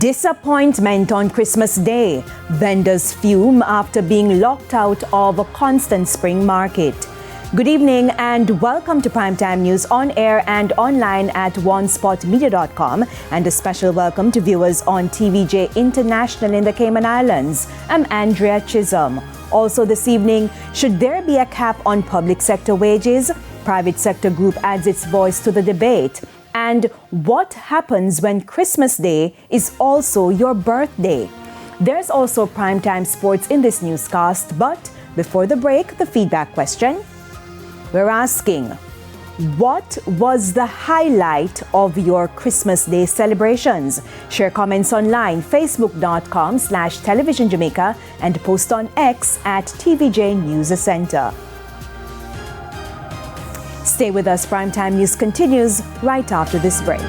Disappointment on Christmas Day. Vendors fume after being locked out of a constant spring market. Good evening and welcome to Primetime News on air and online at onespotmedia.com, and a special welcome to viewers on TVJ International in the Cayman Islands. I'm Andrea Chisholm. Also this evening, should there be a cap on public sector wages? Private sector group adds its voice to the debate. And what happens when Christmas Day is also your birthday? There's also primetime sports in this newscast, but before the break, the feedback question. We're asking, what was the highlight of your Christmas Day celebrations? Share comments online, facebook.com/televisionjamaica, and post on X at tvjnews Center. Stay with us. Primetime News continues right after this break.